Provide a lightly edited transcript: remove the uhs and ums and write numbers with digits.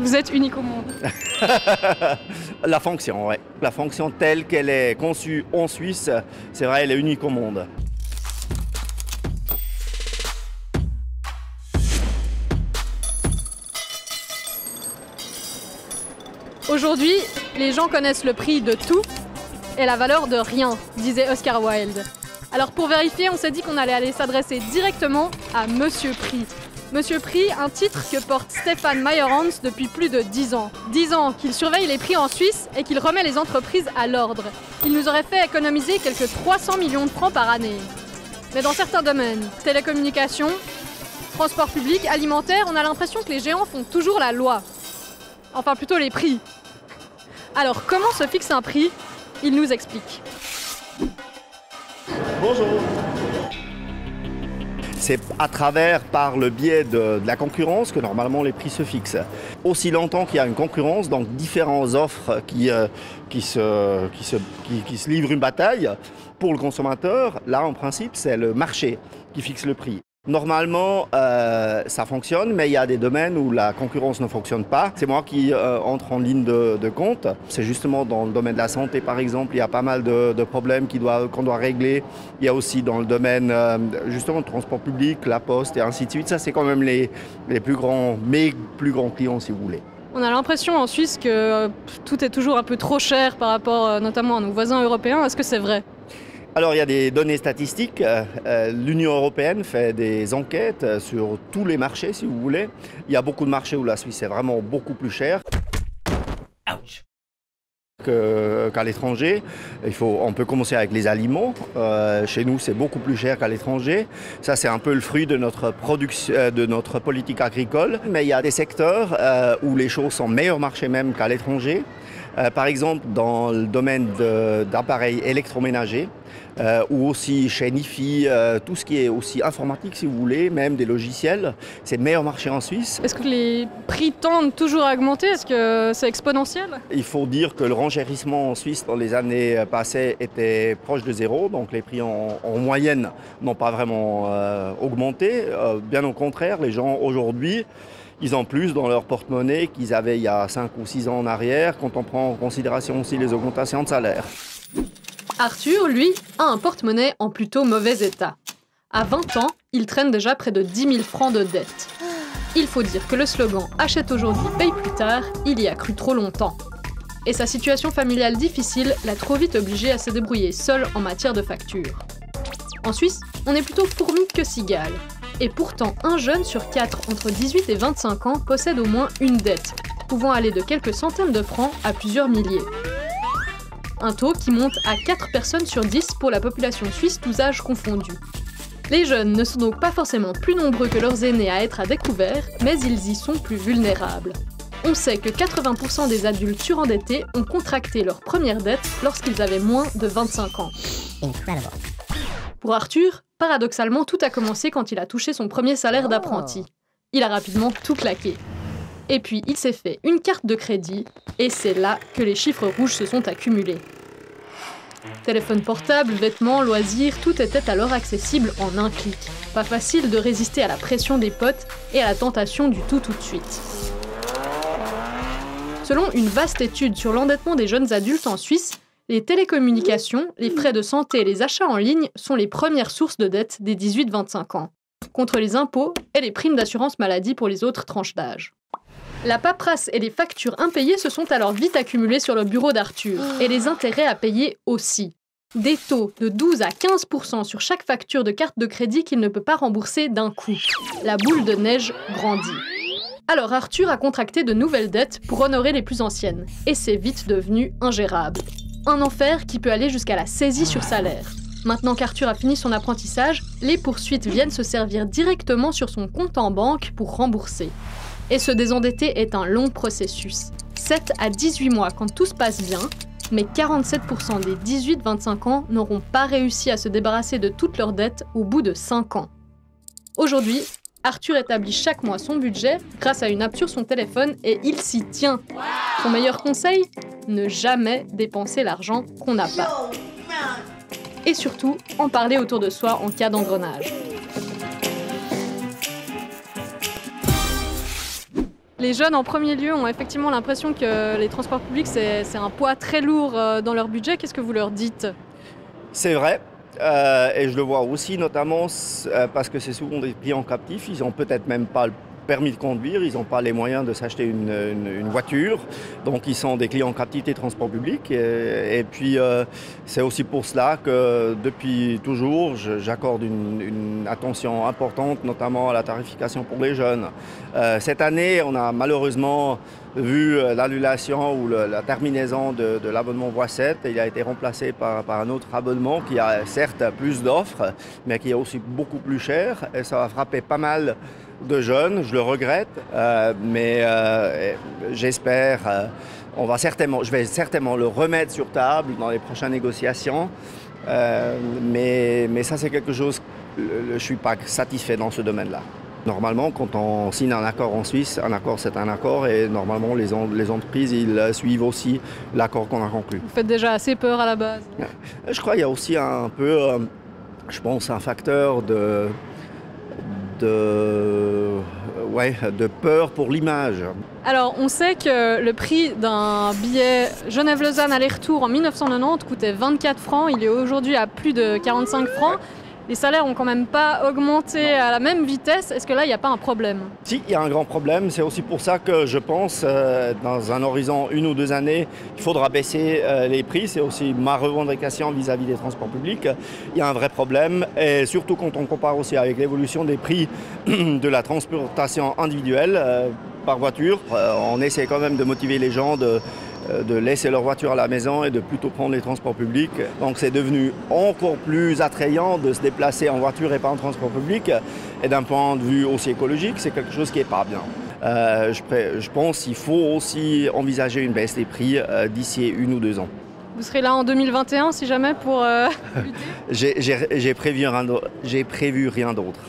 Vous êtes unique au monde. La fonction, oui. La fonction telle qu'elle est conçue en Suisse, c'est vrai, elle est unique au monde. Aujourd'hui, les gens connaissent le prix de tout et la valeur de rien, disait Oscar Wilde. Alors pour vérifier, on s'est dit qu'on allait aller s'adresser directement à Monsieur Prix. Monsieur Prix, un titre que porte Stéphane Meyerhans depuis plus de 10 ans. 10 ans qu'il surveille les prix en Suisse et qu'il remet les entreprises à l'ordre. Il nous aurait fait économiser quelques 300 millions de francs par année. Mais dans certains domaines, télécommunications, transport public, alimentaire, on a l'impression que les géants font toujours la loi. Enfin plutôt les prix. Alors comment se fixe un prix? Il nous explique. Bonjour. C'est à travers, par le biais de la concurrence que normalement les prix se fixent. Aussi longtemps qu'il y a une concurrence, donc différentes offres qui se livrent une bataille, pour le consommateur, là en principe c'est le marché qui fixe le prix. Normalement, ça fonctionne, mais il y a des domaines où la concurrence ne fonctionne pas. C'est moi qui entre en ligne de compte. C'est justement dans le domaine de la santé, par exemple, il y a pas mal de problèmes qu'on doit régler. Il y a aussi dans le domaine, justement, du transport public, la poste et ainsi de suite. Ça, c'est quand même mes plus grands clients, si vous voulez. On a l'impression en Suisse que tout est toujours un peu trop cher par rapport notamment à nos voisins européens. Est-ce que c'est vrai ? Alors il y a des données statistiques. L'Union européenne fait des enquêtes sur tous les marchés, si vous voulez. Il y a beaucoup de marchés où la Suisse est vraiment beaucoup plus chère qu'à l'étranger. On peut commencer avec les aliments. Chez nous, c'est beaucoup plus cher qu'à l'étranger. Ça, c'est un peu le fruit de notre politique agricole. Mais il y a des secteurs où les choses sont meilleurs marchés même qu'à l'étranger. Par exemple, dans le domaine d'appareils électroménagers, ou aussi chez Nifi, tout ce qui est aussi informatique, si vous voulez, même des logiciels, c'est le meilleur marché en Suisse. Est-ce que les prix tendent toujours à augmenter? Est-ce que c'est exponentiel? Il faut dire que le renchérissement en Suisse dans les années passées était proche de zéro, donc les prix en moyenne n'ont pas vraiment augmenté. Bien au contraire, les gens aujourd'hui, ils ont plus dans leur porte-monnaie qu'ils avaient il y a 5 ou 6 ans en arrière, quand on prend en considération aussi les augmentations de salaire. Arthur, lui, a un porte-monnaie en plutôt mauvais état. À 20 ans, il traîne déjà près de 10 000 francs de dette. Il faut dire que le slogan « Achète aujourd'hui, paye plus tard », il y a cru trop longtemps. Et sa situation familiale difficile l'a trop vite obligé à se débrouiller seul en matière de factures. En Suisse, on est plutôt fourmi que cigale. Et pourtant, un jeune sur 4 entre 18 et 25 ans possède au moins une dette, pouvant aller de quelques centaines de francs à plusieurs milliers. Un taux qui monte à 4 personnes sur 10 pour la population suisse tous âges confondus. Les jeunes ne sont donc pas forcément plus nombreux que leurs aînés à être à découvert, mais ils y sont plus vulnérables. On sait que 80% des adultes surendettés ont contracté leur première dette lorsqu'ils avaient moins de 25 ans. Pour Arthur, paradoxalement, tout a commencé quand il a touché son premier salaire d'apprenti. Il a rapidement tout claqué. Et puis, il s'est fait une carte de crédit, et c'est là que les chiffres rouges se sont accumulés. Téléphone portable, vêtements, loisirs, tout était alors accessible en un clic. Pas facile de résister à la pression des potes et à la tentation du tout de suite. Selon une vaste étude sur l'endettement des jeunes adultes en Suisse, les télécommunications, les frais de santé et les achats en ligne sont les premières sources de dette des 18-25 ans, contre les impôts et les primes d'assurance maladie pour les autres tranches d'âge. La paperasse et les factures impayées se sont alors vite accumulées sur le bureau d'Arthur, et les intérêts à payer aussi. Des taux de 12 à 15% sur chaque facture de carte de crédit qu'il ne peut pas rembourser d'un coup. La boule de neige grandit. Alors Arthur a contracté de nouvelles dettes pour honorer les plus anciennes, et c'est vite devenu ingérable. Un enfer qui peut aller jusqu'à la saisie sur salaire. Maintenant qu'Arthur a fini son apprentissage, les poursuites viennent se servir directement sur son compte en banque pour rembourser. Et se désendetter est un long processus. 7 à 18 mois quand tout se passe bien, mais 47% des 18-25 ans n'auront pas réussi à se débarrasser de toutes leurs dettes au bout de 5 ans. Aujourd'hui, Arthur établit chaque mois son budget grâce à une app sur son téléphone et il s'y tient. Son meilleur conseil ? Ne jamais dépenser l'argent qu'on n'a pas. Et surtout, en parler autour de soi en cas d'engrenage. Les jeunes, en premier lieu, ont effectivement l'impression que les transports publics, c'est un poids très lourd dans leur budget. Qu'est-ce que vous leur dites? C'est vrai. Et je le vois aussi, notamment parce que c'est souvent des clients captifs. Ils n'ont peut-être même pas le permis de conduire, ils n'ont pas les moyens de s'acheter une voiture. Donc, ils sont des clients captifs des transports publics. Et puis, c'est aussi pour cela que depuis toujours, j'accorde une attention importante, notamment à la tarification pour les jeunes. Cette année, on a malheureusement vu l'annulation ou la terminaison de l'abonnement Voie 7. Il a été remplacé par un autre abonnement qui a certes plus d'offres, mais qui est aussi beaucoup plus cher. Et ça va frapper pas mal de jeunes, je le regrette, mais j'espère, je vais certainement le remettre sur table dans les prochaines négociations. Mais ça, c'est quelque chose, je ne suis pas satisfait dans ce domaine-là. Normalement, quand on signe un accord en Suisse, un accord c'est un accord et normalement les entreprises ils suivent aussi l'accord qu'on a conclu. Vous faites déjà assez peur à la base. Je crois qu'il y a aussi un peu, je pense, un facteur de peur pour l'image. Alors, on sait que le prix d'un billet Genève-Lausanne aller-retour en 1990 coûtait 24 francs. Il est aujourd'hui à plus de 45 francs. Les salaires n'ont quand même pas augmenté à la même vitesse. Est-ce que là, il n'y a pas un problème? Si, il y a un grand problème. C'est aussi pour ça que je pense, dans un horizon 1 ou 2 années, il faudra baisser les prix. C'est aussi ma revendication vis-à-vis des transports publics. Il y a un vrai problème. Et surtout quand on compare aussi avec l'évolution des prix de la transportation individuelle par voiture. On essaie quand même de motiver les gens de laisser leur voiture à la maison et de plutôt prendre les transports publics. Donc c'est devenu encore plus attrayant de se déplacer en voiture et pas en transport public. Et d'un point de vue aussi écologique, c'est quelque chose qui n'est pas bien. Je pense qu'il faut aussi envisager une baisse des prix d'ici 1 ou 2 ans. Vous serez là en 2021 si jamais pour lutter? J'ai prévu rien d'autre.